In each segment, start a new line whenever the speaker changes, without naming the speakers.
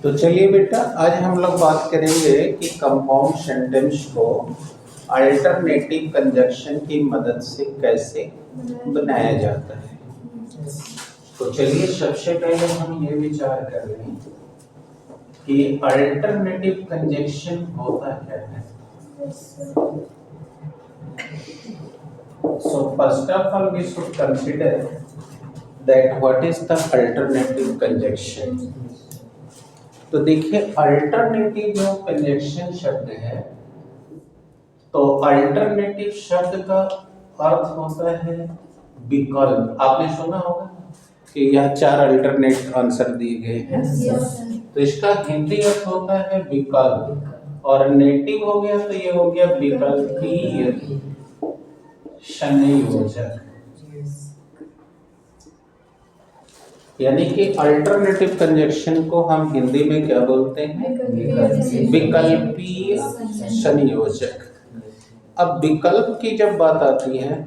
तो चलिए बेटा, आज हम लोग बात करेंगे कि कंपाउंड सेंटेंस को अल्टरनेटिव कंजक्शन की मदद से कैसे बनाया जाता है। तो चलिए सबसे पहले हम ये विचार कर लें कि अल्टरनेटिव कंजक्शन होता क्या है। So first of all we should consider that what is the alternative conjunction। तो देखिए अल्टरनेटिव जो कंजक्शन शब्द है, तो अल्टरनेटिव शब्द का अर्थ होता है विकल्प। आपने सुना होगा कि यह 4 अल्टरनेट आंसर दिए गए हैं। तो इसका हिंदी अर्थ होता है विकल्प, और नेटिव हो गया तो ये हो गया विकल्पीय संयोजक। यानी कि अल्टरनेटिव कंजक्शन को हम हिंदी में क्या बोलते हैं? विकल्पीय संयोजक। अब विकल्प की जब बात आती है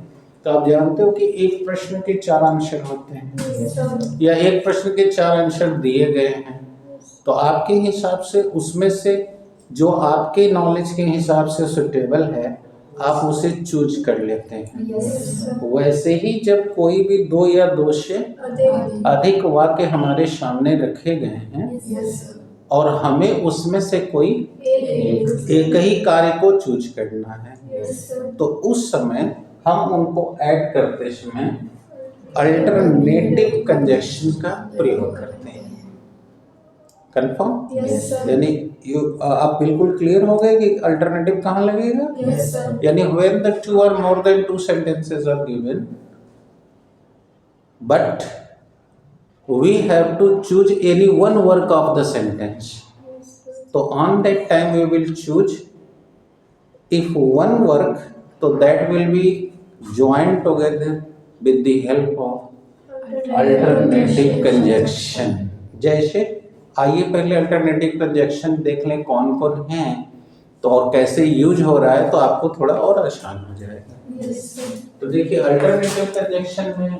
तो आप जानते हो कि एक प्रश्न के 4 आंसर होते हैं, या एक प्रश्न के 4 आंसर दिए गए हैं, तो आपके हिसाब से उसमें से जो आपके नॉलेज के हिसाब से सुटेबल है आप उसे चूज कर लेते हैं। वैसे ही जब कोई भी 2 या 2 से अधिक वाक्य हमारे सामने रखे गए हैं और हमें उसमें से कोई एक ही कार्य को चूज करना है, तो उस समय हम उनको ऐड करते समय अल्टरनेटिव कंजक्शन का प्रयोग करते हैं। कंफर्म? यानी आप बिल्कुल क्लियर हो गए कि अल्टरनेटिव कहाँ लगेगा? यानी when the 2 or more than 2 sentences are given but we have to choose any one word of the sentence, so on that time we will choose if one word, so that will be joined together with the help of alternative conjunction। जैसे आइए पहले alternative conjunction देख लें कौन कौन हैं, तो और कैसे यूज हो रहा है, तो आपको थोड़ा और आसान हो जाएगा। तो देखिए अल्टरनेटिव कंजक्शन में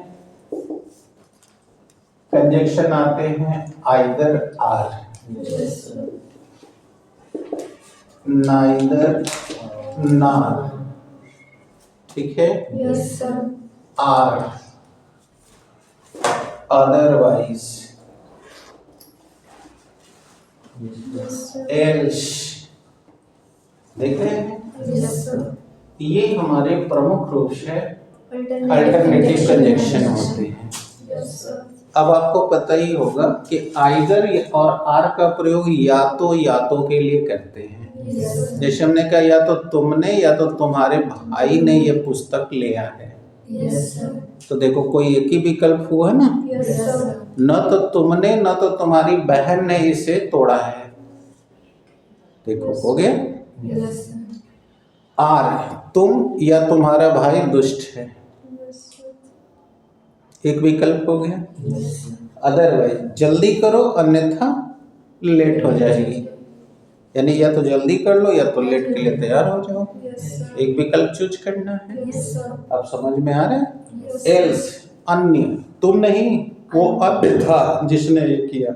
कंजक्शन आते हैं आइदर आर, नाइदर नॉर, ठीक है, आर, अदरवाइज, एल्स। देख रहे हैं? ये हमारे प्रमुख रूप से अल्टरनेटिव कंजक्शन होते हैं। अब आपको पता ही होगा कि आइदर और आर का प्रयोग या तो के लिए करते हैं। जैसे हमने कहा या तो तुमने या तो तुम्हारे भाई ने ये पुस्तक लिया है, तो देखो कोई एक ही विकल्प हुआ ना। न तो तुमने न तो तुम्हारी बहन ने इसे तोड़ा है, देखो हो गया। आर, तुम या तुम्हारा भाई दुष्ट है, एक विकल्प हो गया। अदरवाइज, जल्दी करो अन्यथा लेट हो जाएगी, यानी या तो जल्दी कर लो या तो लेट के लिए तैयार हो जाओ, एक विकल्प चूज करना है। अब समझ में आ रहा है? एल्स, अन्य, तुम नहीं, वो अन्य था जिसने ये किया,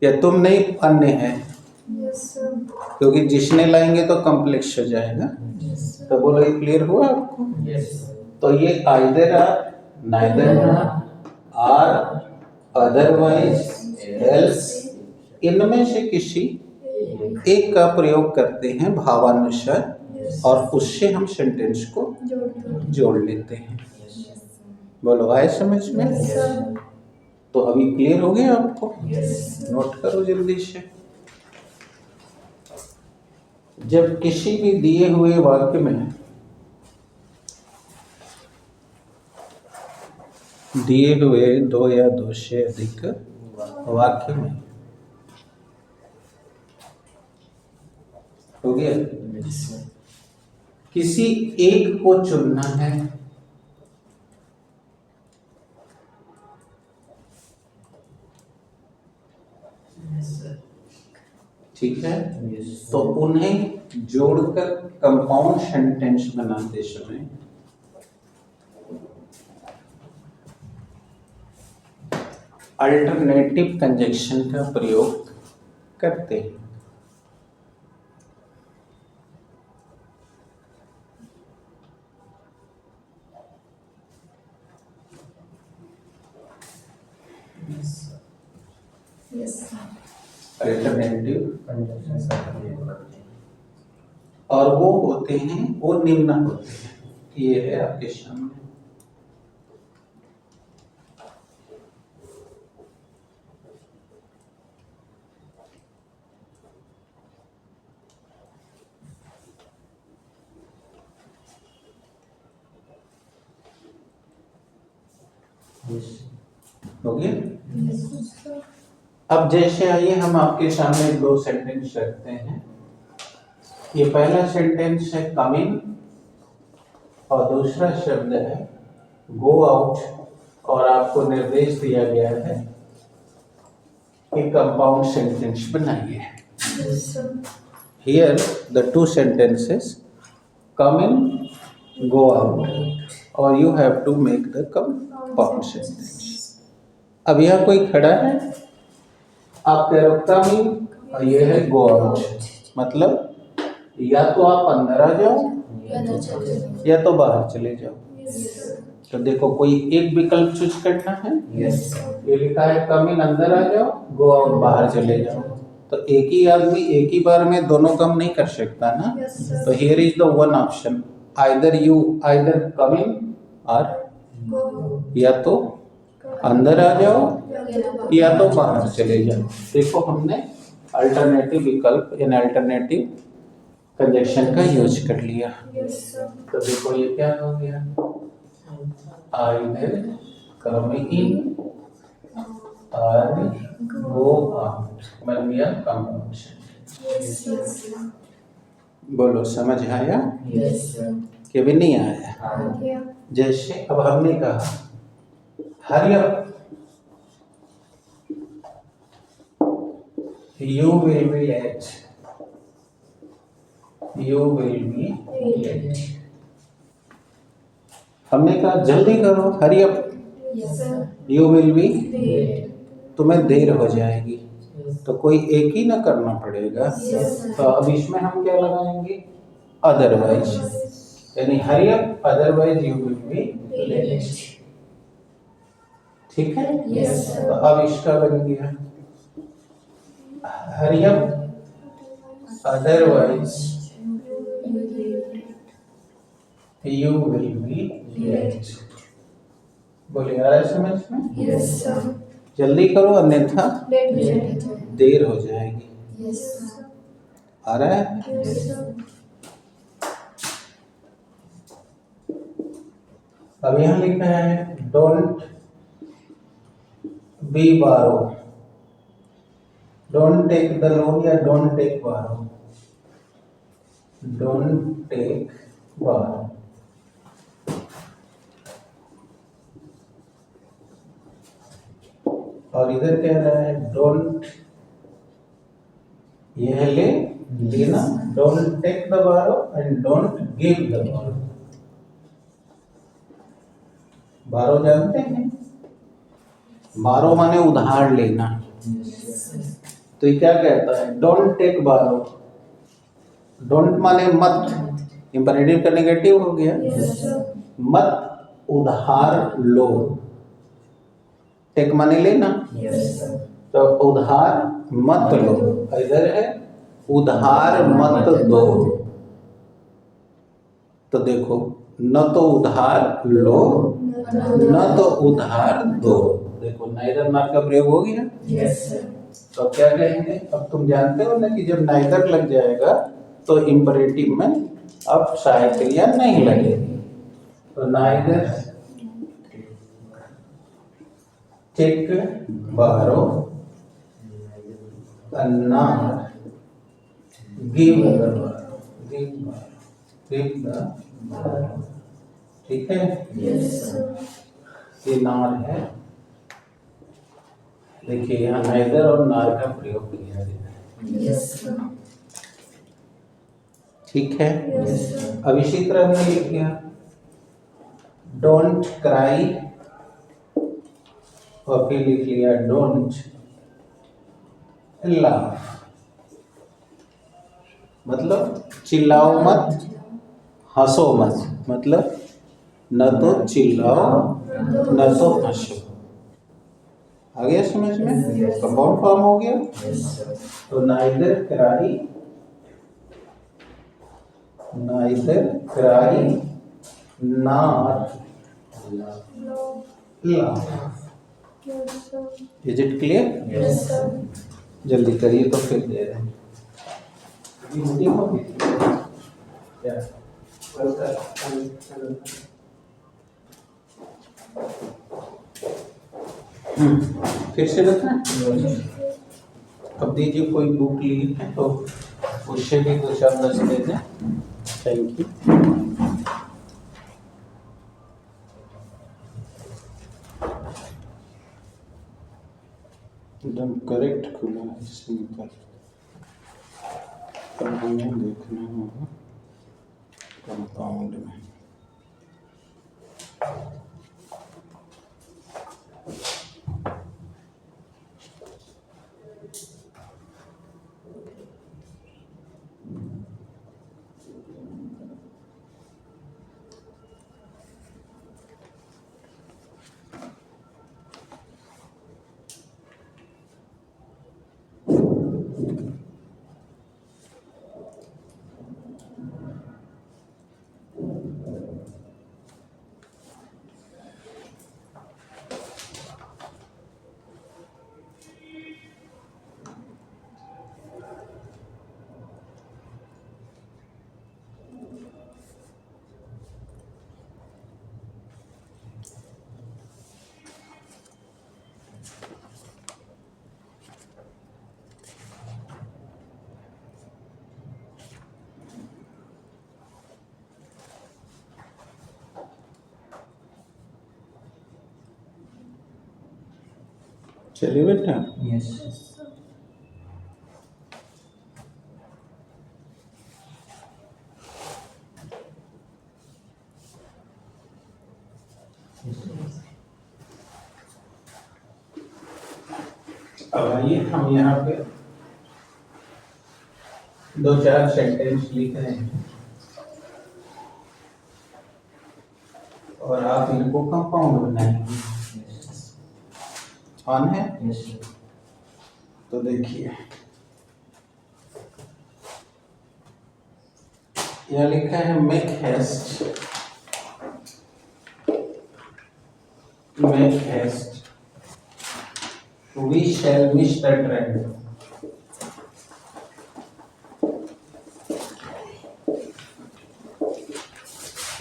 या तुम नहीं अन्य है, क्योंकि जिसने लाएंगे तो कॉम्प्लेक्स हो जाएगा। तो बोलो ये क्लियर हुआ आपको? तो ये either or, neither nor, or, otherwise, else, इनमें से किसी एक का प्रयोग करते हैं भावानुसार, और उससे हम सेंटेंस को जोड़ लेते हैं। बोलो आए समझ में? तो अभी क्लियर हो गया आपको? नोट करो जल्दी से। जब किसी भी दिए हुए वाक्य में दिए हुए 2 या 2 से अधिक वाक्य में हो गया, किसी एक को चुनना है, ठीक है, तो उन्हें जोड़कर कंपाउंड सेंटेंस बनाते समय अल्टरनेटिव कंजक्शन का प्रयोग करते हैं। अल्टरनेटिव कंजक्शन का प्रयोग करते हैं और वो होते हैं, वो निम्न होते हैं। ये है आपके सामने। हो गया? अब जैसे आइए हम आपके सामने दो सेंटेंस रखते हैं। ये पहला सेंटेंस है कम इन और दूसरा शब्द है गो आउट, और आपको निर्देश दिया गया है कि कंपाउंड सेंटेंस बनाइए। Here the two sentences come in, go out, और you have to make the compound sentence. अब यहाँ कोई खड़ा है, आप कह रहे हो कम इन और ये है गो आउट, मतलब या तो आप अंदर आ जाओ या तो बाहर चले जाओ। तो देखो कोई एक विकल्प चूज करना है। ये लिखा है कम इन अंदर आ जाओ, गो आउट बाहर चले जाओ। तो एक ही आदमी एक ही बार में दोनों काम नहीं कर सकता ना। तो here is the one option, either come in और या तो अंदर आ जाओ या तो बाहर चले जाओ। देखो हमने अल्टरनेटिव विकल्प इन अल्टरनेटिव कंजक्शन का यूज कर लिया। तो देखो ये क्या हो गया, आइदर कम इन और गो आउट बन गया कंपाउंड सेंटेंस। बोलो समझ आया? कि भी नहीं आया? जैसे अब हमने कहा hurry up, you will be late, you will be late। हमने कहा जल्दी करो, hurry up, you will be, तुम्हें देर हो जाएगी। तो कोई एक ही ना करना पड़ेगा। तो अब इसमें हम क्या लगाएंगे, अदरवाइज, यानी hurry up otherwise you will be late. ठीक है? तो अब इसका बन गया hurry up otherwise you will be late. बोले आ रहा है समझ में? जल्दी करो अन्यथा देर हो जाएगी। आ रहा है? अब यहाँ लिखा है डोंट बी बारो, डोंट टेक द लोन या डोंट टेक बारो, डोंट टेक बारो। और इधर कह रहा है डोंट, ये है लेना, डोंट टेक द बारो एंड डोंट गिव द बारो। बारो जानते हैं? बारो माने उधार लेना। तो ये क्या कहता है, डोंट टेक बारो, डोंट माने मत, इंपरेटिव का नेगेटिव हो गया। मत उधार लो, टेक माने लेना, तो उधार मत लो। इधर है उधार मत दो। तो देखो न तो उधार लो न तो उधार दो। देखो नाइदर मार्क का प्रयोग हो गया। तो क्या कहेंगे, अब तुम जानते हो ना कि जब नाइदर लग जाएगा तो इंपरेटिव में अब सहायक क्रिया नहीं लगेगी। तो नाइदर टेक बारो not give the बारो, give the बारो। ठीक है? ये नार है। देखिए यहाँ नाइदर और नार का प्रयोग किया गया है। ठीक है? अब इसी तरह हमने लिख दिया डोंट क्राई और फिर लिख लिया डोंट लाफ, मतलब चिल्लाओ मत, हंसो मत, मतलब न तो चिल्लाओ न तो हंसो। आ गया समझ में? कंपाउंड फॉर्म हो गया। तो neither cry not laugh. Is it clear? जल्दी करिए तो फिर दे रहे हैं। क्या? फिर से रखना। अब दीजिए, कोई बुक ली है तो उससे भी कुछ आप दस दे दें। Thank you. एकदम करेक्ट खुला है, सिंपल। तब हमें देखना होगा कंपाउंड में। चलिए बेटा।
यस।
अब आइए हम यहाँ पे दो चार सेंटेंस लिख रहे हैं और आप इनको कंपाउंड बनाएंगे। ऑन है?
यस।
तो देखिए, यहाँ लिखा है make haste, make haste, we shall miss the train.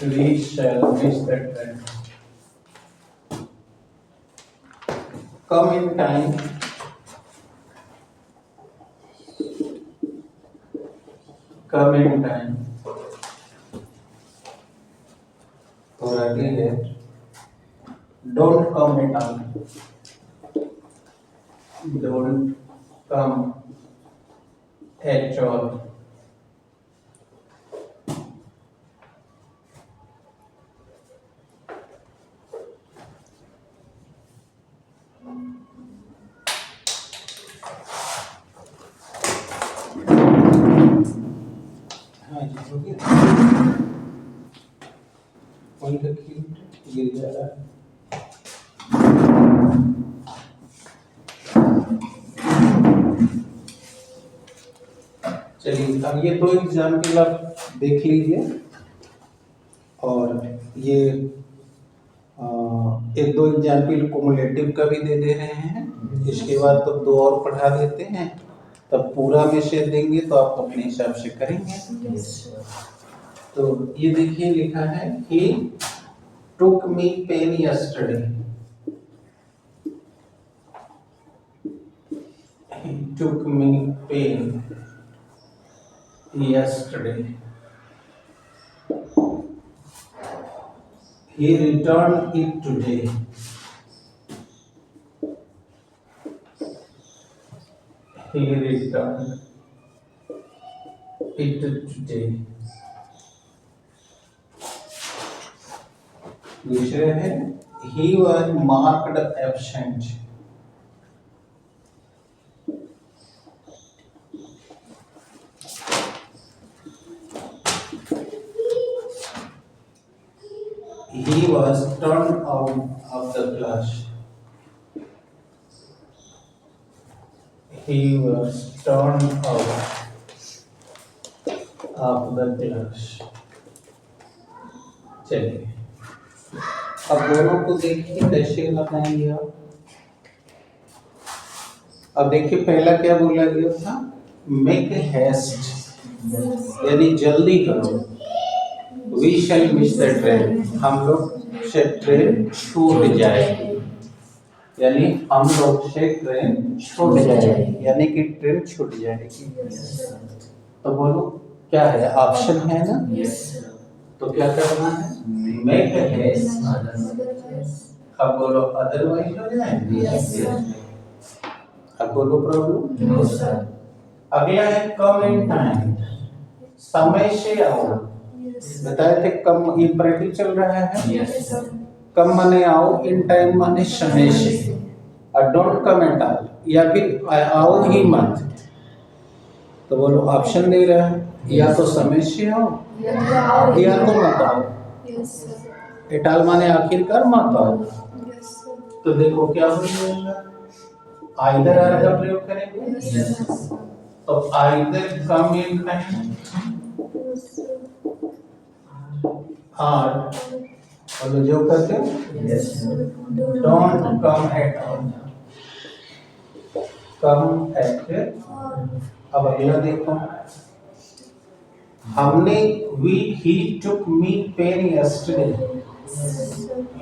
We shall miss the train. Come in time. Come in time. और आगे है don't come at all. Don't come at all. हाँ जी, हो गया। कौन रखी? गिर जा रहा है। चलिए, अब ये दो एग्जाम्पल आप देख लीजिए और ये एक दो एग्जाम्पल कुमुलेटिव का भी दे दे रहे हैं। इसके बाद तो दो और पढ़ा देते हैं, तब पूरा में से देंगे तो आप अपने हिसाब से करेंगे। तो ये देखिए लिखा है कि took me pain yesterday. He took me pain yesterday. He returned it today. He returned it today. दूसरे है he was marked absent. He was turned out of the class. He was turned out of the class. चलिए अब दोनों को देखिए कैसे लगाएंगे आप। अब देखिए पहला क्या बोला गया था, मेक हेस्ट, यानी जल्दी करो। We shall miss the train, हम लोग से ट्रेन छूट जाएगी, यानी हम लोग से ट्रेन छूट जाएगी, यानी कि ट्रेन छूट जाएगी। तो बोलो क्या है, ऑप्शन है ना। तो क्या करना है, मेक हेस्ट। अब बोलो अदरवाइज हो जाएगी। अब बोलो प्रॉब्लम। अगला है कम इन टाइम, समय से आओ। बताए थे कम इंपरेटिव चल रहा है। कम माने आओ, इन टाइम माने समय से, और डोंट कम एट ऑल, या फिर आओ ही मत। तो बोलो ऑप्शन दे रहा है, या तो समय से आओ या तो मत आओ। एट ऑल माने आखिरकार मत आओ। तो देखो क्या हो जाएगा, आइदर आर का प्रयोग करेंगे। तो आइदर कम इन टाइम और जो कहते हैं don't come at all, come at. अब अगला देखो, हमने ही टुक मी पेन यस्टरडे।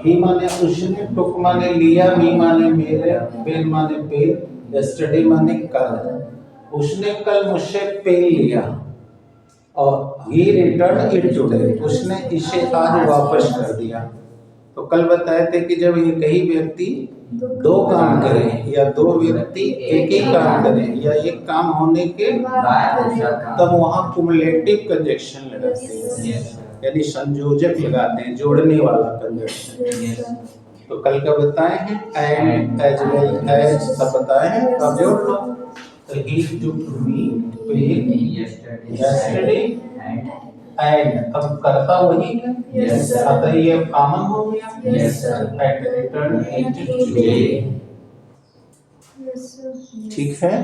ही माने उसने, टुक माने लिया, मी माने मेरे, पेन माने पेन, यस्टरडे माने कल। उसने कल मुझसे पेन लिया और ही रिटर्न इट टुडे, उसने इसे आज वापस कर दिया। तो कल बताए थे कि जब एक ही व्यक्ति दो काम करे या दो व्यक्ति एक ही काम करे या एक काम होने के तब वहाँ कुमुलेटिव कंजक्शन लगाते हैं, यानी संयोजक लगाते हैं, जोड़ने वाला कंजक्शन। तो कल का बताए हैं, एंड, एज वेल एज, सब बताए हैं। अब जोड़ लो, तो ही टुक मी पेन यस्टरडे एंड, अब करता वही है। अतः ये कॉमन हो गया। And return it today. ठीक है।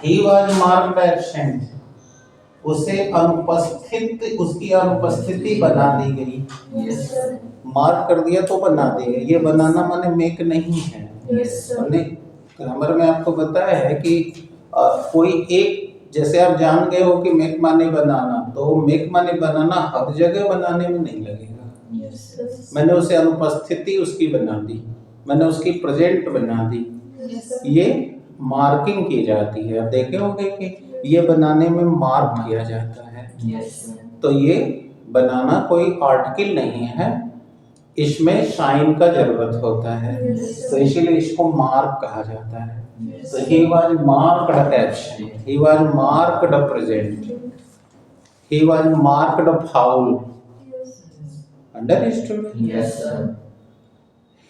ही वाज मार्क्ड एब्सेंट, उसे अनुपस्थित, उसकी अनुपस्थिति बना दी गई। मार्क कर दिया तो बना दी गई। ये बनाना माने मेक नहीं है। ग्रामर में आपको बताया है कि कोई एक, जैसे आप जान गए हो कि मेक माने बनाना, तो मेक माने बनाना हर जगह बनाने में नहीं लगेगा। मैंने उसे अनुपस्थिति उसकी बना दी, मैंने उसकी प्रेजेंट बना दी। ये मार्किंग की जाती है। आप देखे होंगे कि ये बनाने में मार्क किया जाता है। तो ये बनाना कोई आर्टिकल नहीं है, इसमें साइन का जरूरत होता है, तो इसीलिए इसको मार्क कहा जाता है। So he was marked absent, he was marked present, he was marked foul. Understood?
Yes, sir.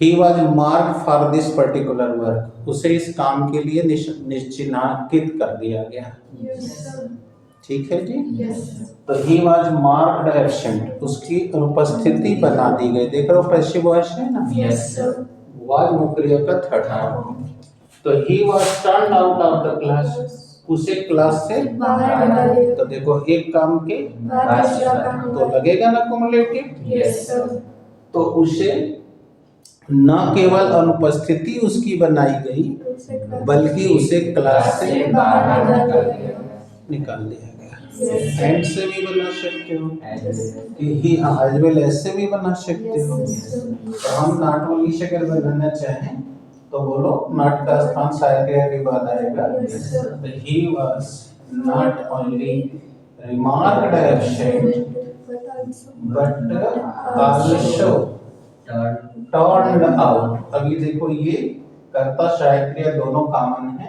He was marked for this particular work. उसे इस काम के लिए निश्चिन्हांकित कर दिया गया।
Yes, sir.
ठीक है जी।
Yes, sir.
तो he was marked absent, उसकी अनुपस्थिति बना दी गई। देख रहे हो पैसिव वॉइस है ना।
Yes, sir.
was मुक्रिया का थर्ड फॉर्म। तो he was turned out of the class, उसे क्लास से
बाहर निकाले।
तो देखो एक काम के तो लगेगा ना कुमुलेटिव।
Yes, sir.
तो उसे न केवल अनुपस्थिति उसकी बनाई गई, बल्कि उसे क्लास से
बाहर
निकाल दिया गया। एंड से भी बना सकते हो कि ही, एज वेल एज से भी बना सकते हो। तो हम नॉट ओनली से अगर बनाना चाहें तो बोलो नॉट का स्थान साइक्रिया के बाद आएगा। He was not only remarked absent but also turned out. अभी देखो ये कर्ता साइक्रिया दोनों कॉमन है,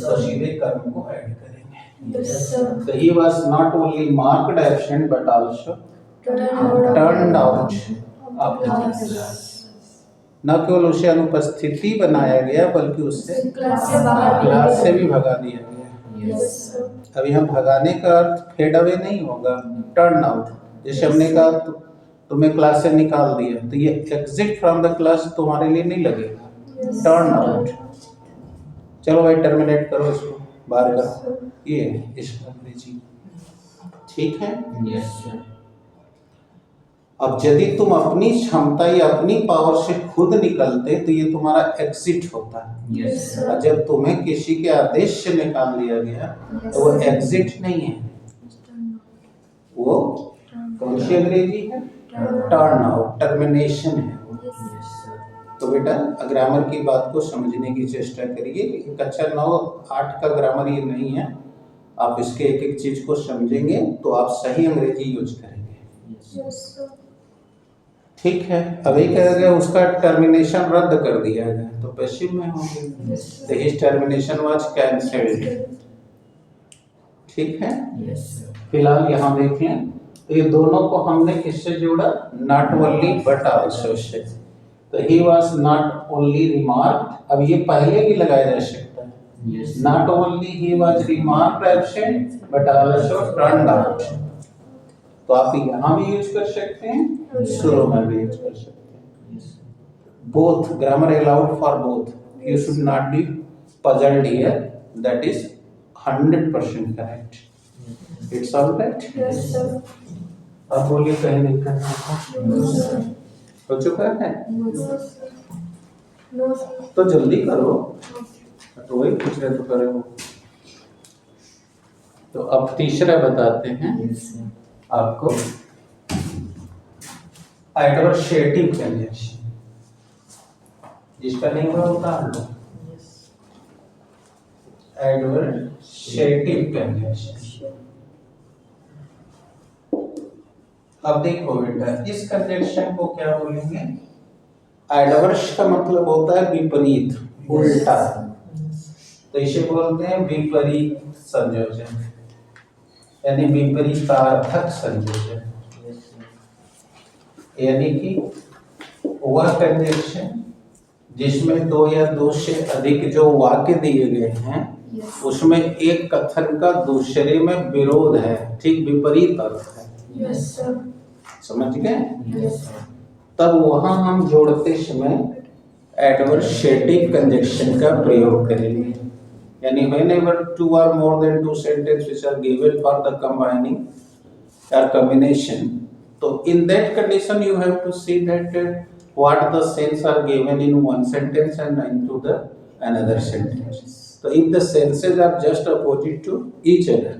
तो सीधे कर्म को ऐड करेंगे। So he was not only marked absent but also turned out of the class. न केवल उसे अनुपस्थिति बनाया गया बल्कि उससे
क्लास से बाहर
क्लास से भी भगा दिया गया।
Yes sir.
अब यहाँ भगाने का अर्थ फेड अवे नहीं होगा, टर्न आउट। जैसे हमने कहा तुम्हें क्लास से निकाल दिया, तो ये एग्जिट फ्रॉम द क्लास तुम्हारे लिए नहीं लगेगा, टर्न आउट। चलो भाई टर्मिनेट करो इसको, बाहर करो, ये इस अंग्रेजी। ठीक है।
Yes sir.
अब यदि तुम अपनी क्षमता या अपनी पावर से खुद निकलते तो ये तुम्हारा एग्जिट होता है।
Yes sir.
और जब तुम्हें किसी के आदेश से निकाल दिया गया तो वो एग्जिट नहीं है, वो कौन सी अंग्रेजी है, टर्न आउट, टर्मिनेशन है।
Yes sir.
तो बेटा ग्रामर की बात को समझने की चेष्टा करिए। कक्षा 9-8 का ग्रामर ये नहीं है, आप इसके एक एक चीज को समझेंगे तो आप सही अंग्रेजी यूज करेंगे।
Yes sir.
ठीक है। अभी कह गया उसका टर्मिनेशन रद्द कर दिया गया, तो पैसिव में होंगे, तो हिज टर्मिनेशन वाज कैंसिल्ड। ठीक है।
Yes sir.
फिलहाल यहाँ देख लें, तो ये दोनों को हमने किससे जोड़ा, not only but also say. तो he was not only remarked, अब ये पहले भी लगाया जा सकता है,
yes
not only he was remarked absent but also turned out. तो आप यहाँ भी यूज कर सकते हैं, शुरू में भी यूज कर सकते हैं।
Yes
both grammar allowed for both, you should not be puzzled here, that is 100% correct. It's all right.
Yes sir.
अब बोलिए कहीं दिक्कत है?
No sir.
हो चुका है?
No sir. No sir.
तो जल्दी करो, तो वही पूछ रहे तो करे वो। तो अब तीसरा बताते हैं
सर।
आपको, एडवर्सेटिव कंजंक्शन। जिसका नहीं हुआ उतार लो। Adversative conjunction. अब देखो बेटा, इस कंजंक्शन को क्या बोलेंगे? एडवर्स का मतलब होता है विपरीत, उल्टा, तो इसे बोलते हैं विपरीत संयोजन, यानी विपरीतार्थक संयोजन। यानी कि वह कंजंक्शन जिसमें दो या दो से अधिक जो वाक्य दिए गए हैं उसमें एक कथन का दूसरे में विरोध है, ठीक विपरीत अर्थ है।
Yes sir.
समझ गए?
यस।
तब वहां हम जोड़ते समय एडवर्सेटिव कंजंक्शन का प्रयोग करेंगे। यानी whenever two or more than two sentences which are given for the combining or combination, so in that condition you have to see that what the sense are given in one sentence and into the another sentence. So if the senses are just opposite to each other,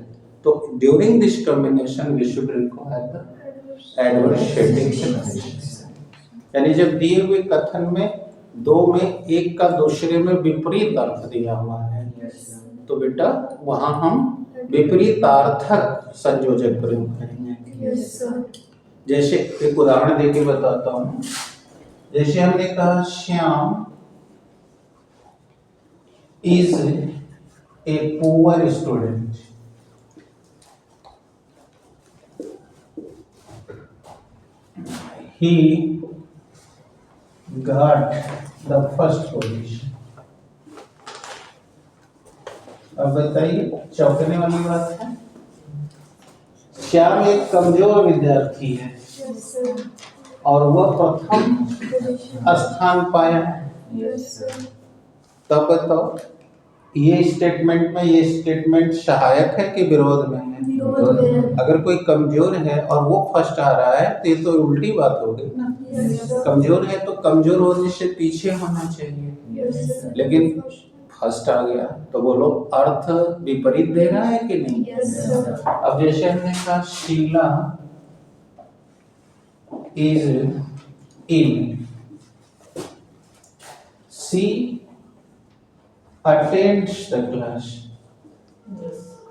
so during this combination we should require the adversative conjunction. यानी जब दिए हुए कथन में दो में एक का दूसरे में विपरीत अर्थ दिया हुआ है, तो बेटा वहां हम विपरीतार्थक संयोजक प्रयोग करेंगे।
Yes sir.
जैसे एक उदाहरण देके बताता हूँ। जैसे हमने कहा Shyam is a poor student. He got the first position. अब बताइए, चौंकने वाली बात है। श्याम एक कमजोर विद्यार्थी है
यस सर।
और वह प्रथम स्थान पाया है।
Yes sir.
तब बताओ, ये स्टेटमेंट में ये स्टेटमेंट सहायक है कि विरोध में है?
विरोध में।
अगर कोई कमजोर है और वो फर्स्ट आ रहा है तो ये तो उल्टी बात हो गई ना।
Yes sir.
कमजोर है तो कमजोर होने से पीछे होना चाहिए,
यस सर।
लेकिन फर्स्ट आ गया, तो बोलो अर्थ विपरीत दे रहा है कि नहीं?
Yes sir.
अब जैसे हमने कहा Sheela is in, she attends the class,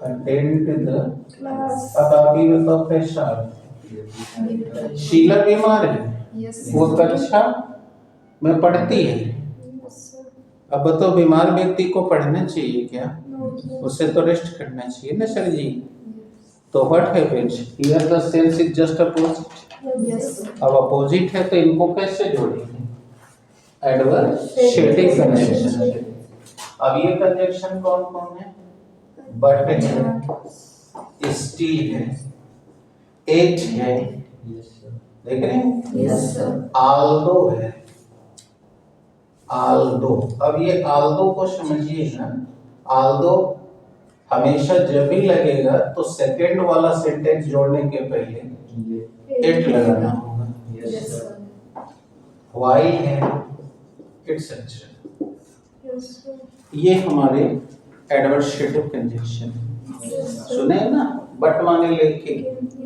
attend the
class.
अब आप ही बताओ कैसा? शीला बीमार है,
यस
वो कक्षा में पढ़ती है।
सर।
अब बताओ बीमार व्यक्ति को पढ़ना चाहिए क्या?
No sir.
उससे तो रेस्ट करना चाहिए ना सर जी। तो what happens here, the sense is just opposite.
Yes.
अब अपोजिट है तो इनको कैसे जोड़ेंगे? Adversative conjunction. अब ये कंजक्शन कौन कौन है? बट है, स्टील है, एच है, देख रहे हैं,
यस सर,
आल्दो है, आल्दो। अब ये आल्दो को समझिए ना, आल्दो हमेशा जब भी लगेगा तो सेकंड वाला सिंटेक्स जोड़ने के पहले इट लगाना होगा।
यस सर,
वाई है, एटसेट्रा।
यस सर,
ये हमारे एडवर्सेटिव कंजक्शन सुने ना, बट माने लेकिन,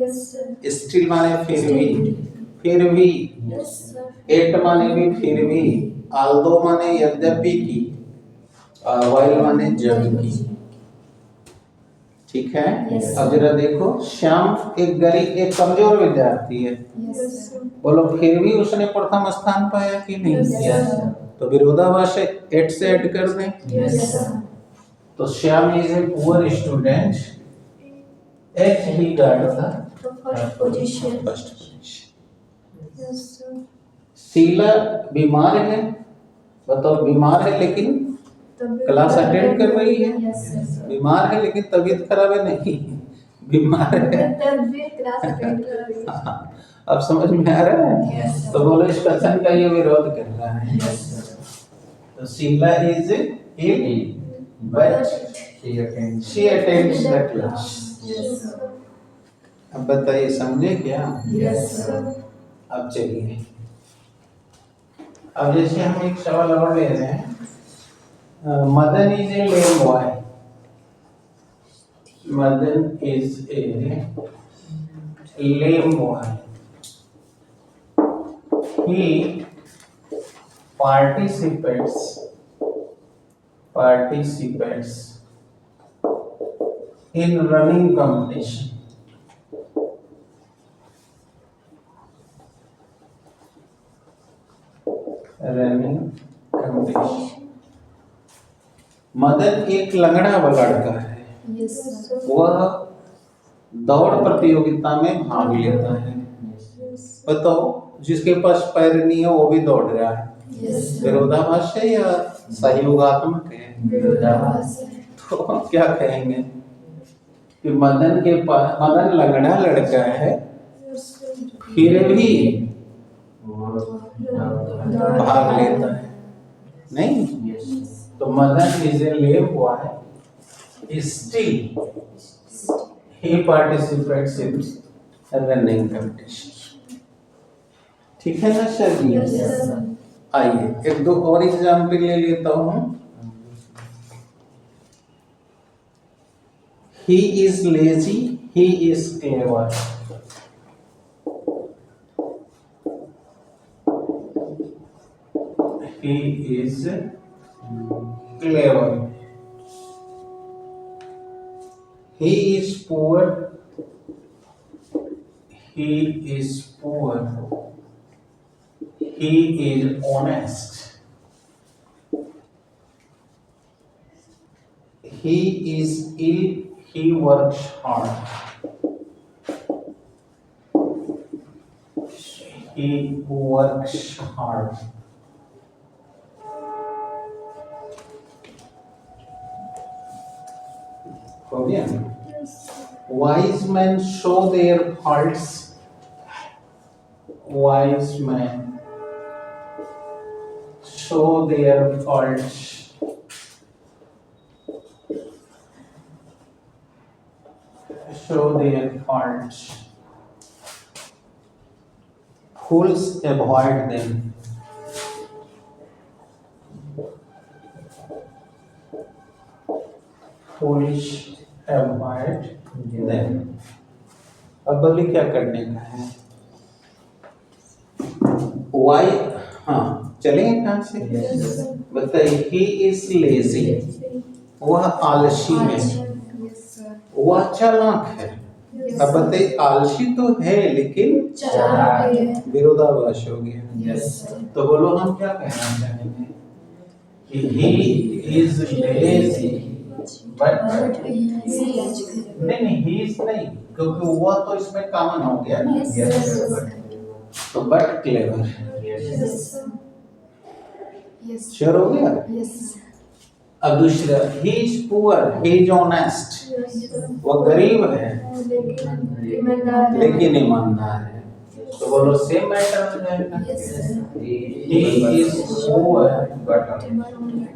यस सर,
स्टिल माने फिर भी,
यस सर,
एट माने भी फिर भी, आल्दो माने यद्यपि की, और वाइल माने जब की। ठीक है।
Yes,
अब जरा देखो, श्याम एक गरीब एक कमजोर विद्यार्थी है,
यस सर,
बोलो फिर भी उसने प्रथम स्थान पाया कि नहीं?
Yes, sir.
तो विरोधाभास एट से ऐड कर दें।
यस सर,
तो Shyam is a poor student yet he got the
first position,
first position.
Yes sir,
Sheela बीमार है, बताओ बीमार है लेकिन क्लास अटेंड कर रही है।
यस सर,
बीमार है लेकिन तबीयत खराब है नहीं, बीमार है।
तब भी क्लास अटेंड कर रही है।
अब समझ में आ रहा है?
Yes, sir.
तो बोलो इस कथन का ये विरोध कर रहा है।
यस सर,
तो Sheela is ill but she attends the class.
Yes sir,
अब बताइए, समझे क्या?
यस सर,
अब चलिए, अब जैसे हम एक सवाल और ले रहे हैं, Madan is a lame boy, Madan is a lame boy, he participates in running competition, Madan एक लंगड़ा हुआ लड़का है,
यस सर,
वह दौड़ प्रतियोगिता में भाग लेता है। बताओ, जिसके पास पैर नहीं है वो भी दौड़ रहा है,
यस सर,
विरोधाभास है या सहयोगात्मक है?
विरोधाभास है।
तो हम क्या कहेंगे कि मदन लंगड़ा लड़का है,
यस सर,
फिर भी
दौड़
भाग लेता है, नहीं? तो Madan is a lame boy, still he participates in running competition. ठीक है ना सर जी?
यस सर,
आइए एक दो और एग्जाम्पल ले लेता हूँ। He is lazy, he is clever. He is clever. He is poor. He is poor. He is honest. He is ill. He works hard. He works hard. हो गया?
Yes
Wise men show their faults. Wise men show their faults. Show their faults. Fools avoid them. Foolish avoid them. अब बोलिए क्या करने का है? Why? हाँ, चलेंगे कहाँ से?
सर,
बताइए, he is lazy. वह आलसी है,
यस सर,
वह चालाक है। अब बताइए, आलसी तो है लेकिन
चालाक है।
विरोधाभास हो गया।
यस सर,
तो बोलो हम क्या कहना चाहेंगे कि he is lazy but नहीं, he is नहीं, क्योंकि वह तो इसमें कॉमन हो गया ना।
यस सर,
तो but clever,
yes sir, Yes.
Sure हो गया?
Yes.
अब दूसरा, he is poor, he is honest,
Yes, sir.
वह गरीब है
लेकिन ईमानदार है.
लेकिन ईमानदार है। तो बोलो सेम मैटर हो जाएगा।
Yes, sir.
He is poor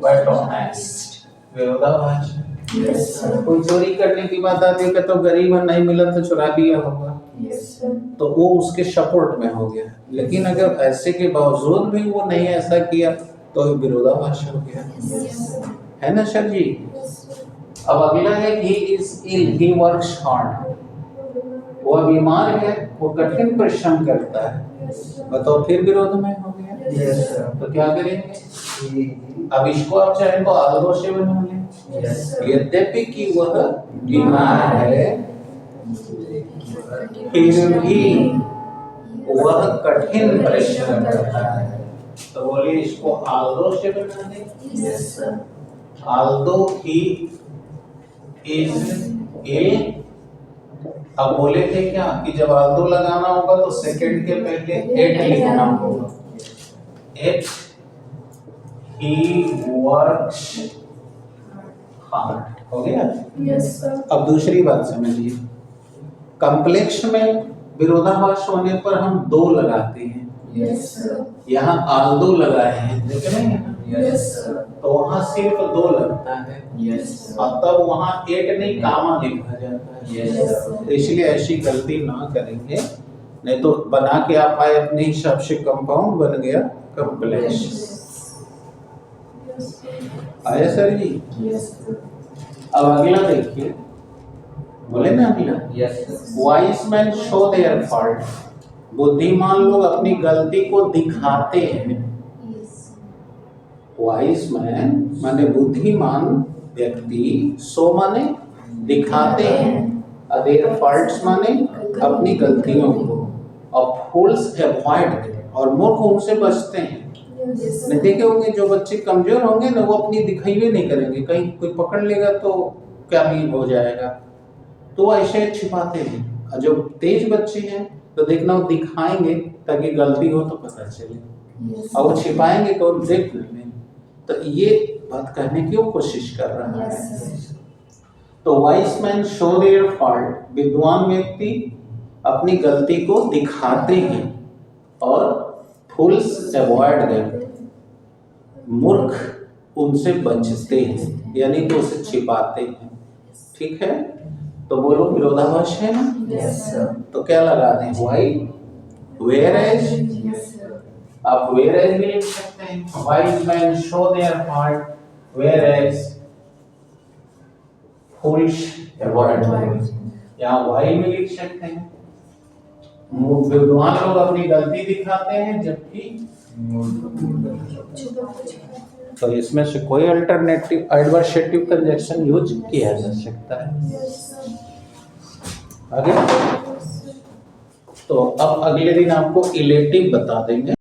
but honest, विरोधाभास।
Yes, sir.
कोई चोरी करने की बात आती है तो गरीब है, नहीं मिला तो चुरा लिया होगा,
Yes, sir.
तो वो उसके सपोर्ट में हो गया। लेकिन अगर ऐसे के बावजूद भी वो नहीं ऐसा किया तो विरोधाभास हो गया,
Yes, sir.
है ना सर जी?
Yes, sir.
अब अगला है he is ill, he works hard, वह बीमार है, वो कठिन परिश्रम करता है।
Yes, sir.
बताओ फिर विरोध में हो गया।
Yes, sir.
तो क्या करेंगे? अब इसको आप चाहें तो आल्दो से बना लें।
Yes, sir.
यद्यपि कि वह बीमार है फिर भी वह कठिन परिश्रम करता है। तो बोलिए इसको आल्दो से बना दें।
Yes, sir.
Although he is ill. अब बोले थे क्या कि जब आल्दो लगाना होगा तो सेकंड के पहले एट लिखना होगा। एट ही वर्क्स हार्ड, हो गया।
Yes, sir.
अब दूसरी बात समझिए, कॉम्प्लेक्स में विरोधाभास होने पर हम दो लगाते हैं।
Yes, sir.
यहाँ आल्दो लगाए हैं, देख रहे हैं यहाँ?
Yes, sir.
तो वहाँ सिर्फ दो लगता है,
Yes, sir.
और तब वहाँ एक नहीं कामा लिखा जाता है।
Yes, sir.
तो इसलिए ऐसी गलती ना करेंगे, नहीं तो बना के आप आए अपने हिसाब से कंपाउंड बन गया कॉम्प्लेक्स।
Yes, sir.
आया सर जी?
Yes, sir.
अब अगला देखिए, बोले ना अगला,
Yes, sir.
Wise man show their fault, बुद्धिमान लोग अपनी गलती को दिखाते हैं।
Yes.
वाइज मैन माने बुद्धिमान व्यक्ति, सो माने दिखाते हैं, देयर फॉल्ट्स माने अपनी गलतियों को, और फूल्स अवॉइड, और मूर्ख उनसे बचते हैं।
Yes,
नहीं देखे होंगे जो बच्चे कमजोर होंगे ना, वो अपनी दिखाई भी नहीं करेंगे, कहीं कोई पकड़ लेगा तो क्या ही हो जाएगा, तो वो ऐसे छिपाते हैं। और जो तेज बच्चे हैं तो देखना वो दिखाएंगे ताकि गलती हो तो पता चले,
Yes.
और वो छिपाएंगे तो देख लें। तो ये बात कहने की वो कोशिश कर रहा
Yes,
है।
sir.
तो wise man show their fault, विद्वान व्यक्ति अपनी गलती को दिखाते हैं, और फूल्स अवॉइड देम, मूर्ख उनसे बचते हैं, यानी कि उसे छिपाते हैं। ठीक है, तो बोलो विरोधाभास है ना?
Yes, sir.
तो क्या लगा दें? While, whereas,
Yes, sir.
आप वेयर एज भी लिख सकते हैं। Wise man show their fault, whereas fools avoid them, यहाँ वाई में लिख सकते हैं। विद्वान लोग अपनी गलती दिखाते हैं जबकि, तो इसमें से कोई अल्टरनेटिव एडवर्सेटिव कंजक्शन यूज किया जा सकता है।
Yes, sir.
आगे, तो अब अगले दिन आपको इलेटिव बता देंगे।